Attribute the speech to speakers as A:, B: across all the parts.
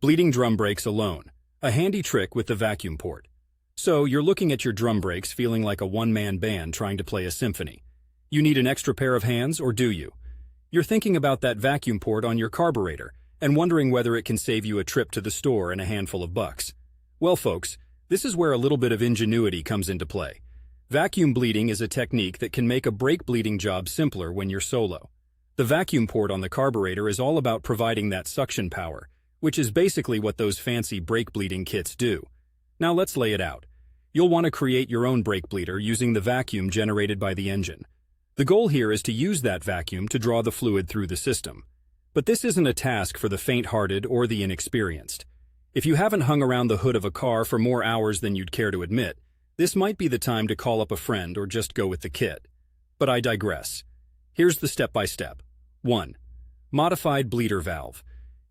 A: Bleeding drum brakes alone, a handy trick with the vacuum port. So, you're looking at your drum brakes feeling like a one-man band trying to play a symphony. You need an extra pair of hands, or do you? You're thinking about that vacuum port on your carburetor and wondering whether it can save you a trip to the store and a handful of bucks. Well, folks, this is where a little bit of ingenuity comes into play. Vacuum bleeding is a technique that can make a brake bleeding job simpler when you're solo. The vacuum port on the carburetor is all about providing that suction power, which is basically what those fancy brake bleeding kits do. Now let's lay it out. You'll want to create your own brake bleeder using the vacuum generated by the engine. The goal here is to use that vacuum to draw the fluid through the system. But this isn't a task for the faint-hearted or the inexperienced. If you haven't hung around the hood of a car for more hours than you'd care to admit, this might be the time to call up a friend or just go with the kit. But I digress. Here's the step-by-step. 1. Modified bleeder valve.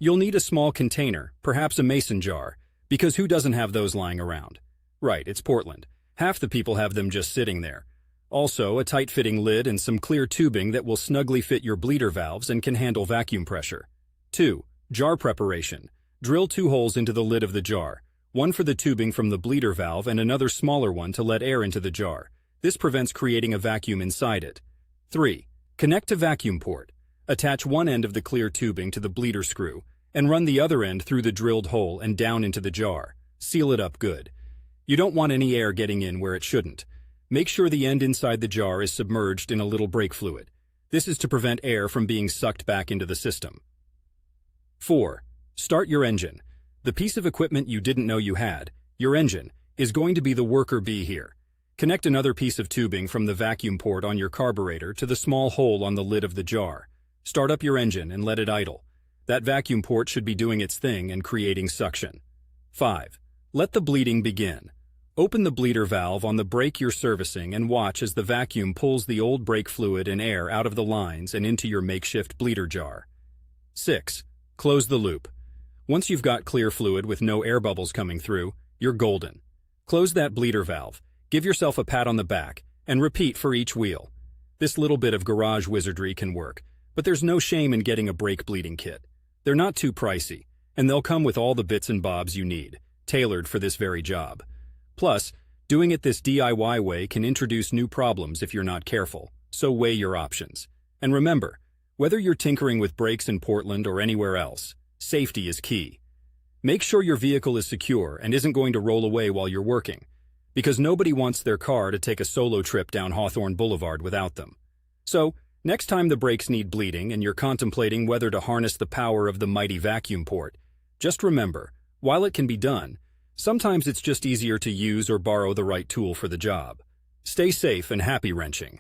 A: You'll need a small container, perhaps a mason jar, because who doesn't have those lying around? Right, it's Portland. Half the people have them just sitting there. Also, a tight-fitting lid and some clear tubing that will snugly fit your bleeder valves and can handle vacuum pressure. 2. Jar preparation. Drill 2 holes into the lid of the jar, one for the tubing from the bleeder valve and another smaller one to let air into the jar. This prevents creating a vacuum inside it. 3. Connect to vacuum port. Attach one end of the clear tubing to the bleeder screw and run the other end through the drilled hole and down into the jar. Seal it up good. You don't want any air getting in where it shouldn't. Make sure the end inside the jar is submerged in a little brake fluid. This is to prevent air from being sucked back into the system. 4. Start your engine. The piece of equipment you didn't know you had, your engine, is going to be the worker bee here. Connect another piece of tubing from the vacuum port on your carburetor to the small hole on the lid of the jar. Start up your engine and let it idle. That vacuum port should be doing its thing and creating suction. 5. Let the bleeding begin. Open the bleeder valve on the brake you're servicing and watch as the vacuum pulls the old brake fluid and air out of the lines and into your makeshift bleeder jar. 6. Close the loop. Once you've got clear fluid with no air bubbles coming through, you're golden. Close that bleeder valve, give yourself a pat on the back, and repeat for each wheel. This little bit of garage wizardry can work, but there's no shame in getting a brake bleeding kit. They're not too pricey, and they'll come with all the bits and bobs you need, tailored for this very job. Plus, doing it this DIY way can introduce new problems if you're not careful, so weigh your options. And remember, whether you're tinkering with brakes in Portland or anywhere else, safety is key. Make sure your vehicle is secure and isn't going to roll away while you're working, because nobody wants their car to take a solo trip down Hawthorne Boulevard without them. So, next time the brakes need bleeding and you're contemplating whether to harness the power of the mighty vacuum port, just remember, while it can be done, sometimes it's just easier to use or borrow the right tool for the job. Stay safe and happy wrenching.